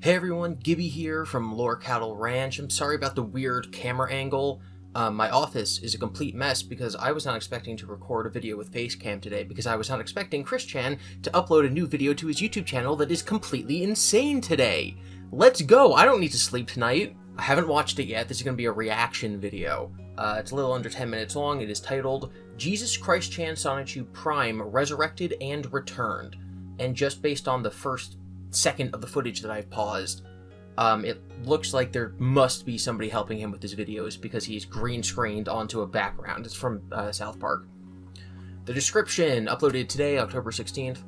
Hey everyone, Gibby here from Lore Cattle Ranch. I'm sorry about the weird camera angle. My office is a complete mess because I was not expecting to record a video with Facecam today because I was not expecting Chris Chan to upload a new video to his YouTube channel that is completely insane today. Let's go! I don't need to sleep tonight. I haven't watched it yet. This is going to be a reaction video. It's a little under 10 minutes long. It is titled, Jesus Christ Chan Sonichu Prime Resurrected and Returned. And just based on the first second of the footage that I've paused, it looks like there must be somebody helping him with his videos because he's green screened onto a background. It's from South Park. The description, uploaded today, October 16th.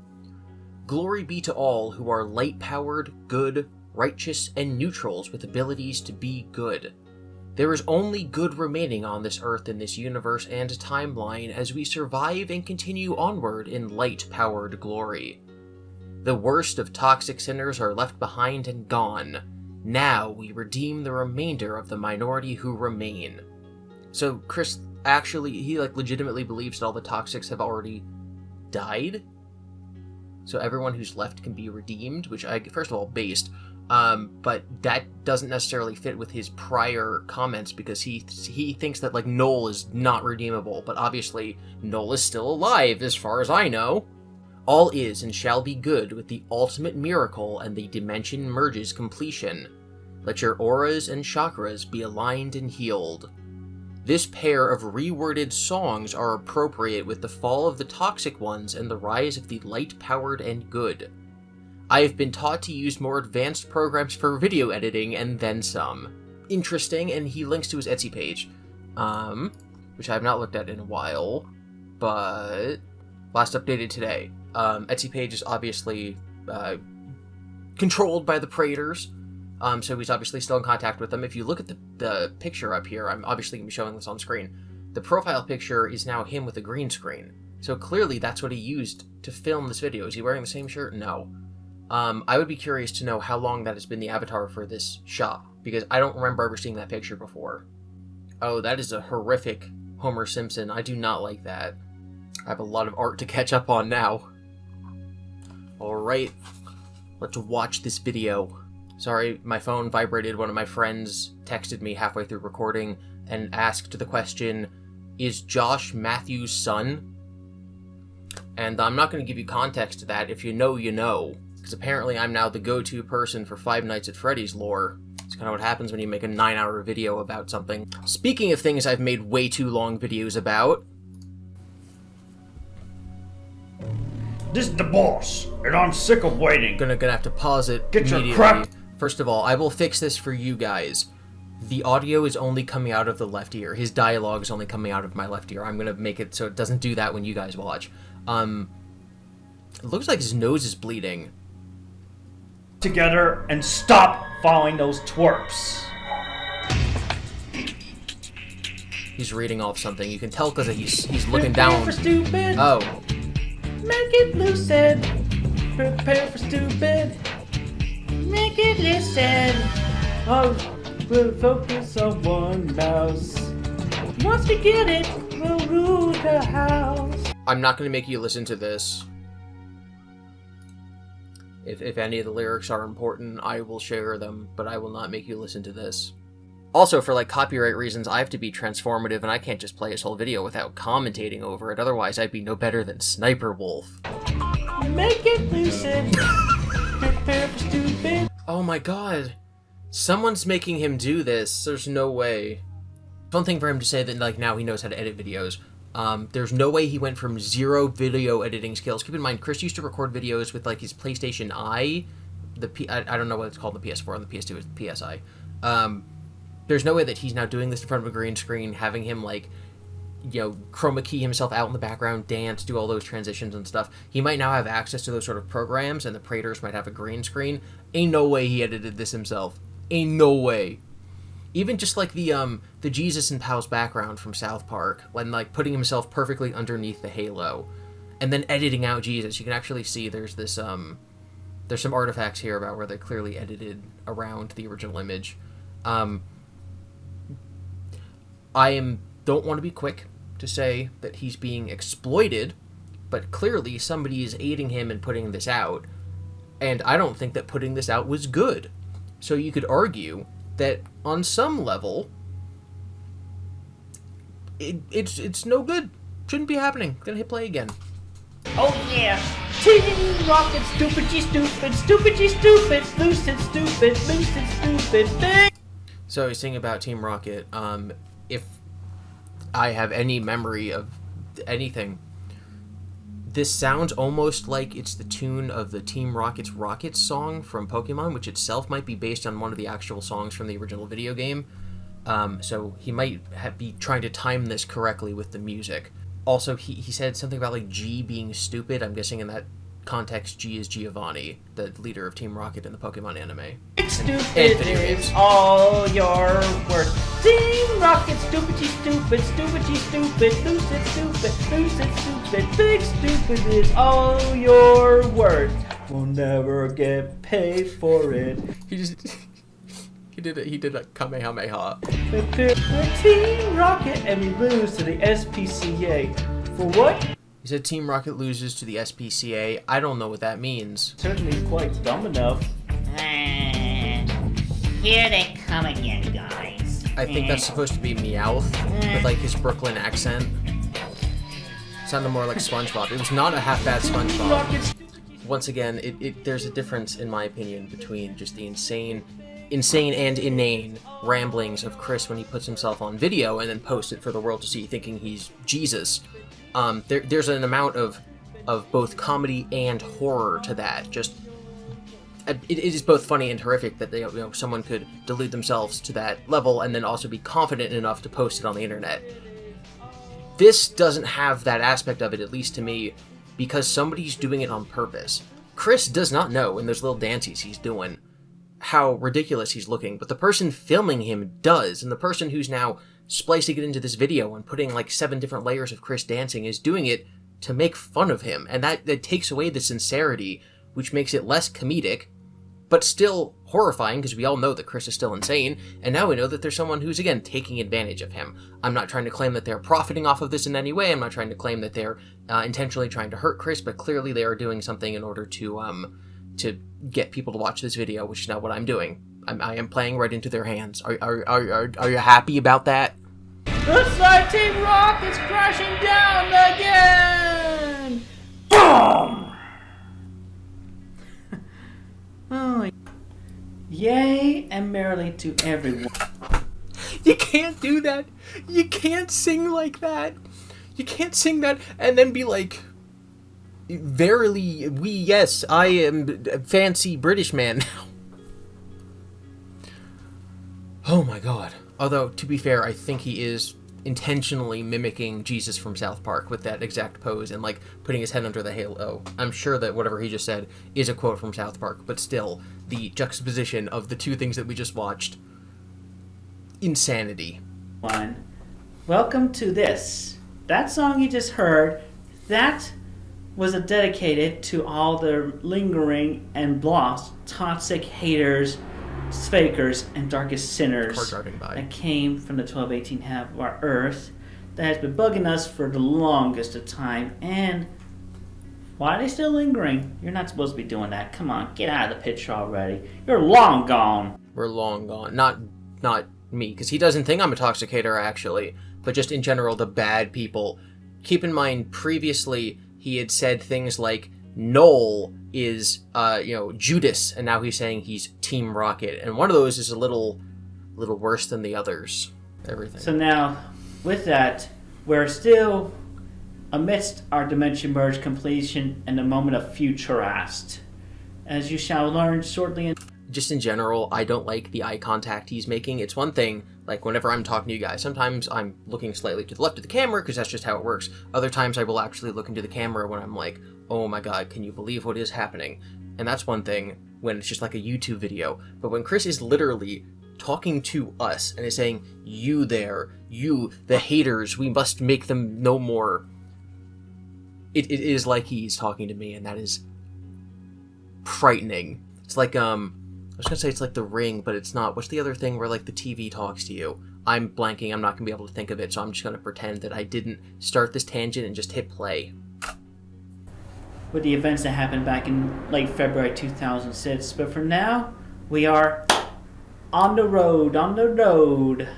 Glory be to all who are light-powered, good, righteous, and neutrals with abilities to be good. There is only good remaining on this earth in this universe and timeline as we survive and continue onward in light-powered glory. The worst of toxic sinners are left behind and gone. Now we redeem the remainder of the minority who remain. So Chris actually, he legitimately believes that all the toxics have already died? So everyone who's left can be redeemed, which first of all, based. But that doesn't necessarily fit with his prior comments because he thinks that Noel is not redeemable, but obviously Noel is still alive as far as I know. All is and shall be good with the ultimate miracle and the dimension merges completion. Let your auras and chakras be aligned and healed. This pair of reworded songs are appropriate with the fall of the toxic ones and the rise of the light-powered and good. I have been taught to use more advanced programs for video editing and then some. Interesting, and he links to his Etsy page, which I have not looked at in a while, but last updated today. Etsy page is obviously controlled by the Praetors, so he's obviously still in contact with them. If you look at the picture up here, I'm obviously going to be showing this on screen. The profile picture is now him with a green screen. So clearly that's what he used to film this video. Is he wearing the same shirt? No. I would be curious to know how long that has been the avatar for this shot, because I don't remember ever seeing that picture before. Oh, that is a horrific Homer Simpson. I do not like that. I have a lot of art to catch up on now. Alright, let's watch this video. Sorry, my phone vibrated. One of my friends texted me halfway through recording and asked the question, is Josh Matthews' son? And I'm not going to give you context to that. If you know, you know. Because apparently I'm now the go-to person for Five Nights at Freddy's lore. It's kind of what happens when you make a 9-hour video about something. Speaking of things I've made way too long videos about, this is the boss, and I'm sick of waiting. Gonna have to pause it Get immediately. Your crap. First of all, I will fix this for you guys. The audio is only coming out of the left ear. His dialogue is only coming out of my left ear. I'm gonna make it so it doesn't do that when you guys watch. It looks like his nose is bleeding. Together and stop following those twerps. He's reading off something. You can tell because he's looking down. For stupid. Oh. Make it lucid. Prepare for stupid. Make it listen. Oh, we'll focus on one mouse. Once we get it, we'll rule the house. I'm not going to make you listen to this. If any of the lyrics are important, I will share them, but I will not make you listen to this. Also, for copyright reasons, I have to be transformative, and I can't just play his whole video without commentating over it. Otherwise, I'd be no better than Sniper Wolf. Make it lucid. Prepare for stupid. Oh my god. Someone's making him do this. There's no way. One thing for him to say that now he knows how to edit videos. There's no way he went from 0 video editing skills. Keep in mind, Chris used to record videos with his PlayStation I. I don't know what it's called on the PS4, on the PS2 is the PSI. There's no way that he's now doing this in front of a green screen, having him chroma key himself out in the background, dance, do all those transitions and stuff. He might now have access to those sort of programs, and the Praetors might have a green screen. Ain't no way he edited this himself. Ain't no way. Even just the Jesus and Pal's background from South Park, when putting himself perfectly underneath the halo, and then editing out Jesus, you can actually see there's this there's some artifacts here about where they clearly edited around the original image. Don't want to be quick to say that he's being exploited, but clearly somebody is aiding him in putting this out, and I don't think that putting this out was good. So you could argue that on some level, it's no good. Shouldn't be happening. Gonna hit play again. Oh yeah! Team Rocket, stupid, stupid, lucid, stupid, big. So he's singing about Team Rocket. If I have any memory of anything, this sounds almost like it's the tune of the Team Rocket's Rocket song from Pokemon, which itself might be based on one of the actual songs from the original video game. So he might be trying to time this correctly with the music. Also, he said something about like G being stupid. I'm guessing in that context, G is Giovanni, the leader of Team Rocket in the Pokemon anime. Stupid and video games. Is all your work. Team Rocket, stupid, lucid, stupid, big stupid is all your worth. We'll never get paid for it. He did a Kamehameha. We're Team Rocket and we lose to the SPCA. For what? He said Team Rocket loses to the SPCA. I don't know what that means. Certainly quite dumb enough. Here they come again, guys. I think that's supposed to be Meowth with like his Brooklyn accent. Sounded more like SpongeBob. It was not a half-bad SpongeBob. Once again, there's a difference in my opinion between just the insane and inane ramblings of Chris when he puts himself on video and then posts it for the world to see, thinking he's Jesus. There's an amount of both comedy and horror to that. Just it is both funny and horrific that someone could delude themselves to that level and then also be confident enough to post it on the internet. This doesn't have that aspect of it, at least to me, because somebody's doing it on purpose. Chris does not know in those little dances he's doing how ridiculous he's looking, but the person filming him does, and the person who's now splicing it into this video and putting like 7 different layers of Chris dancing is doing it to make fun of him, and that takes away the sincerity, which makes it less comedic, but still horrifying, because we all know that Chris is still insane, and now we know that there's someone who's, again, taking advantage of him. I'm not trying to claim that they're profiting off of this in any way, I'm not trying to claim that they're intentionally trying to hurt Chris, but clearly they are doing something in order to get people to watch this video, which is not what I'm doing. I am playing right into their hands. Are you happy about that? Looks like Team Rocket's crashing down again! Boom! Oh, yay and merrily to everyone. You can't do that. You can't sing like that. You can't sing that and then be like, verily, yes, I am a fancy British man now. Oh my god. Although, to be fair, I think he is intentionally mimicking Jesus from South Park with that exact pose and, like, putting his head under the halo. I'm sure that whatever he just said is a quote from South Park, but still, the juxtaposition of the two things that we just watched. Insanity. Welcome to this. That song you just heard, that was dedicated to all the lingering and lost toxic haters, fakers, and darkest sinners Car driving by. that came from the 1218 half of our earth that has been bugging us for the longest of time. And why are they still lingering? You're not supposed to be doing that. Come on, get out of the picture already. You're long gone. We're long gone. Not me, because he doesn't think I'm a toxic hater, actually, but just in general, the bad people. Keep in mind, previously, he had said things like, Noel is, Judas, and now he's saying he's Team Rocket, and one of those is a little worse than the others. Everything. So now, with that, we're still amidst our Dimension Merge completion and the moment of Futurast. As you shall learn shortly. Just in general, I don't like the eye contact he's making. It's one thing, like whenever I'm talking to you guys, sometimes I'm looking slightly to the left of the camera because that's just how it works. Other times I will actually look into the camera when I'm like, oh my god, can you believe what is happening? And that's one thing when it's just like a YouTube video. But when Chris is literally talking to us and is saying, you there, you, the haters, we must make them no more. It is like he's talking to me, and that is frightening. It's like, I was gonna say it's like The Ring, but it's not. What's the other thing where, like, the TV talks to you? I'm blanking, I'm not gonna be able to think of it, so I'm just gonna pretend that I didn't start this tangent and just hit play. With the events that happened back in late February 2006, but for now, we are On the road, on the road.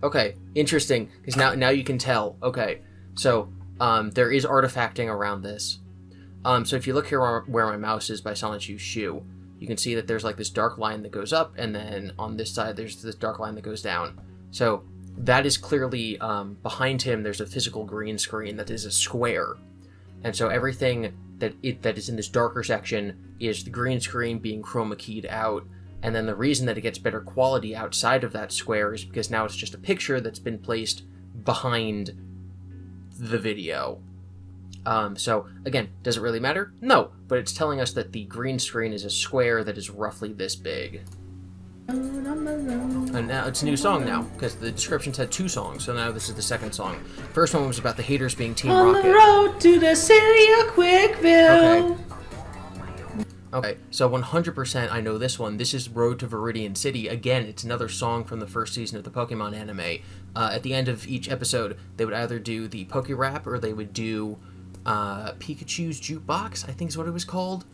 Okay, interesting, because now you can tell. Okay, so there is artifacting around this. So if you look here where my mouse is by Silent U's shoe, you can see that there's like this dark line that goes up, and then on this side there's this dark line that goes down. So that is clearly, behind him there's a physical green screen that is a square. And so everything that is in this darker section is the green screen being chroma keyed out. And then the reason that it gets better quality outside of that square is because now it's just a picture that's been placed behind the video. So again, does it really matter? No, but it's telling us that the green screen is a square that is roughly this big. And now it's a new song now, because the description said 2 songs, so now this is the second song. First one was about the haters being Team Rocket. On the road to the city of Quickville. Okay, so 100% I know this one. This is Road to Viridian City. Again, it's another song from the first season of the Pokemon anime. At the end of each episode, they would either do the Poke Rap, or they would do Pikachu's Jukebox, I think is what it was called.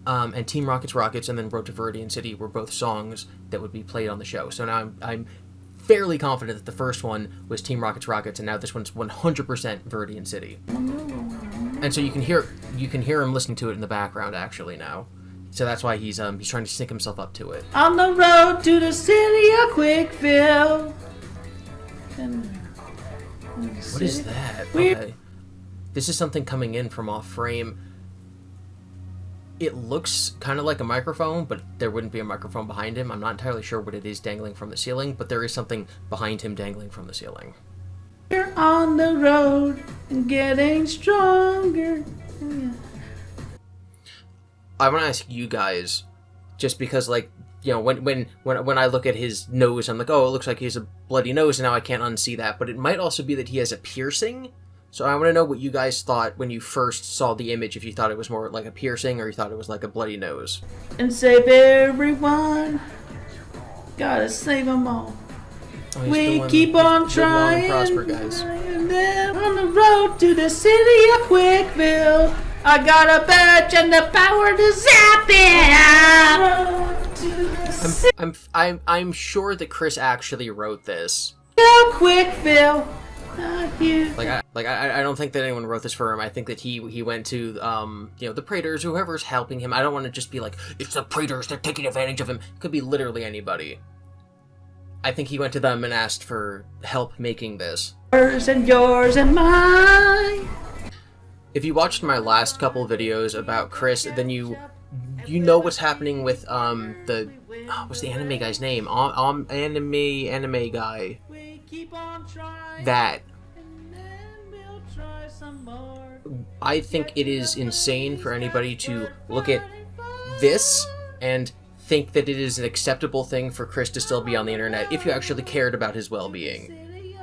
And Team Rocket's Rockets, and then Road to Viridian City were both songs that would be played on the show. So now I'm fairly confident that the first one was Team Rocket's Rockets, and now this one's 100% Viridian City. And so you can hear him listening to it in the background actually now. So that's why he's trying to sync himself up to it. On the road to the city of Quickville. What is that? Okay. This is something coming in from off frame. It looks kind of like a microphone, but there wouldn't be a microphone behind him. I'm not entirely sure what it is dangling from the ceiling, but there is something behind him dangling from the ceiling. We're on the road and getting stronger. I want to ask you guys, just because, like, you know, when I look at his nose, I'm like, oh, it looks like he has a bloody nose, and now I can't unsee that. But it might also be that he has a piercing. So I want to know what you guys thought when you first saw the image, if you thought it was more like a piercing or you thought it was like a bloody nose. And save everyone. Gotta save them all. Oh, We keep on trying. Live long and prosper, guys. On the road to the city of Quickville. I got a badge and the power to zap it. I'm sure that Chris actually wrote this. Go Quickville. I don't think that anyone wrote this for him. I think that he went to you know, the Praetors, whoever's helping him. I don't want to just be like, it's the Praetors, they're taking advantage of him. It could be literally anybody. I think he went to them and asked for help making this. Yours and yours and mine. If you watched my last couple videos about Chris, then you know what's happening with what's the anime guy's name? Anime guy. That. I think it is insane for anybody to look at this and think that it is an acceptable thing for Chris to still be on the internet if you actually cared about his well-being.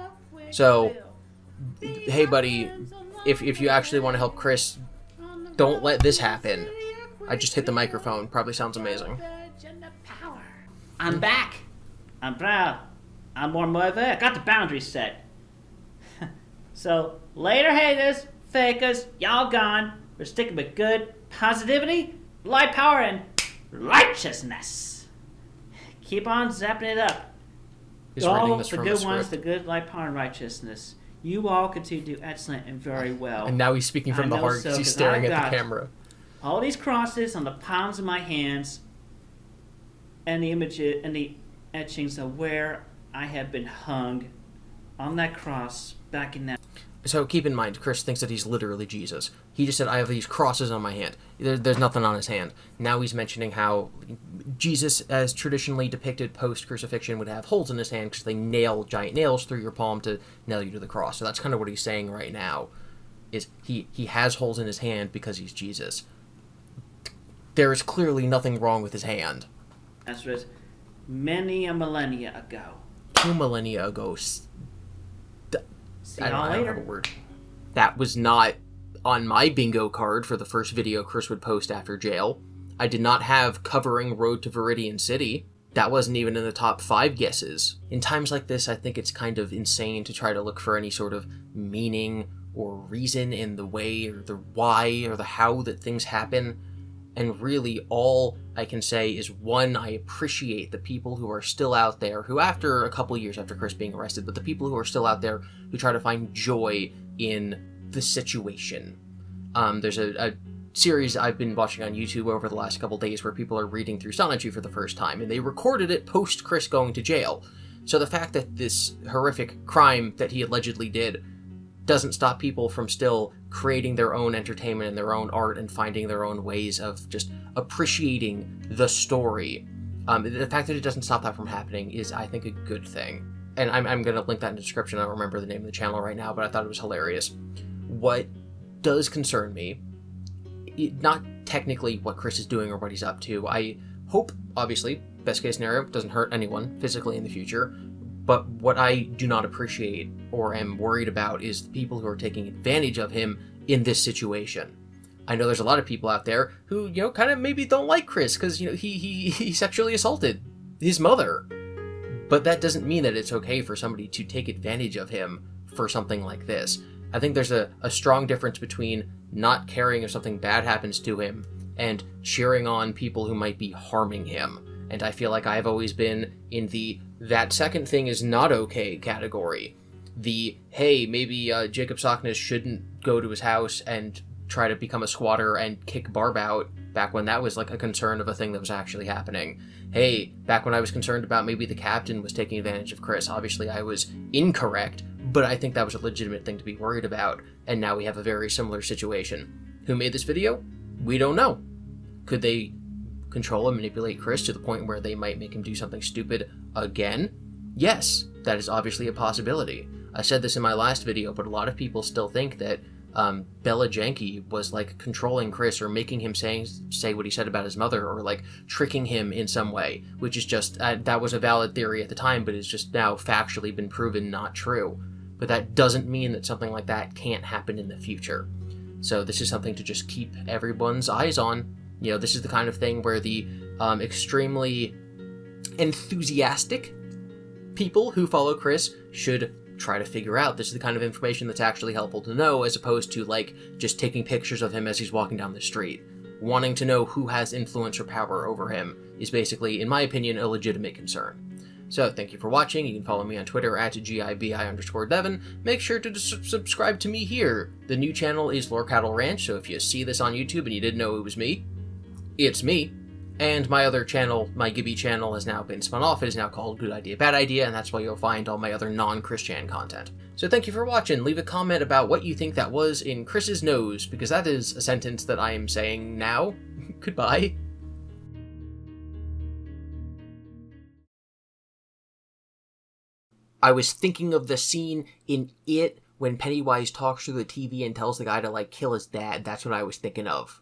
So, hey buddy, if you actually want to help Chris, don't let this happen. I just hit the microphone. Probably sounds amazing. I'm back. I'm proud. I'm more motivated. I got the boundaries set. So, later haters, fakers, y'all gone. We're sticking with good, positivity, light power, and righteousness. Keep on zapping it up. He's all reading this the from good a ones, script. the good, light power, and righteousness. You all continue to do excellent and very well. And now he's speaking from the I know heart so, because he's 'cause staring I've at got the camera. all these crosses on the palms of my hands, and the images and the etchings of where I have been hung on that cross back in that. So keep in mind, Chris thinks that he's literally Jesus. He just said, I have these crosses on my hand. There's nothing on his hand. Now he's mentioning how Jesus, as traditionally depicted post-crucifixion, would have holes in his hand because they nail giant nails through your palm to nail you to the cross. So that's kind of what he's saying right now, is he has holes in his hand because he's Jesus. There is clearly nothing wrong with his hand. That's what many a millennia ago. 2 millennia ago. See I y'all don't have later. a word. That was not on my bingo card for the first video Chris would post after jail. I did not have covering Road to Viridian City. That wasn't even in the top 5 guesses. In times like this, I think it's kind of insane to try to look for any sort of meaning or reason in the way or the why or the how that things happen. And really, all I can say is, one, I appreciate the people who are still out there, who after a couple years after Chris being arrested, but the people who are still out there who try to find joy in the situation. There's a series I've been watching on YouTube over the last couple days where people are reading through Sonichu for the first time, and they recorded it post Chris going to jail. So the fact that this horrific crime that he allegedly did doesn't stop people from still creating their own entertainment and their own art and finding their own ways of just appreciating the story. The fact that it doesn't stop that from happening is, I think, a good thing. And I'm going to link that in the description. I don't remember the name of the channel right now, but I thought it was hilarious. What does concern me, not technically what Chris is doing or what he's up to. I hope, obviously, best case scenario, doesn't hurt anyone physically in the future. But what I do not appreciate or am worried about is the people who are taking advantage of him in this situation. I know there's a lot of people out there who, kind of maybe don't like Chris because, he sexually assaulted his mother. But that doesn't mean that it's okay for somebody to take advantage of him for something like this. I think there's a strong difference between not caring if something bad happens to him and cheering on people who might be harming him. And I feel like I've always been in the that second thing is not okay category. The, hey, maybe Jacob Sockness shouldn't go to his house and try to become a squatter and kick Barb out, back when that was like a concern of a thing that was actually happening. Hey, back when I was concerned about maybe the captain was taking advantage of Chris, obviously I was incorrect, but I think that was a legitimate thing to be worried about, and now we have a very similar situation. Who made this video? We don't know. Could they control and manipulate Chris to the point where they might make him do something stupid again? Yes, that is obviously a possibility. I said this in my last video, but a lot of people still think that Bella Janke was like controlling Chris or making him say what he said about his mother, or like tricking him in some way, which is just, that was a valid theory at the time, but it's just now factually been proven not true. But that doesn't mean that something like that can't happen in the future. So this is something to just keep everyone's eyes on. This is the kind of thing where the extremely enthusiastic people who follow Chris should try to figure out. This is the kind of information that's actually helpful to know, as opposed to like just taking pictures of him as he's walking down the street. Wanting to know who has influence or power over him is basically, in my opinion, a legitimate concern. So thank you for watching. You can follow me on Twitter at GIBI_Devin. Make sure to subscribe to me here. The new channel is Lore Cattle Ranch, so if you see this on YouTube and you didn't know it was me, it's me. And my other channel, my Gibby channel, has now been spun off. It is now called Good Idea, Bad Idea, and that's where you'll find all my other non-Christian content. So thank you for watching. Leave a comment about what you think that was in Chris's nose, because that is a sentence that I am saying now. Goodbye. I was thinking of the scene in It when Pennywise talks through the TV and tells the guy to, like, kill his dad. That's what I was thinking of.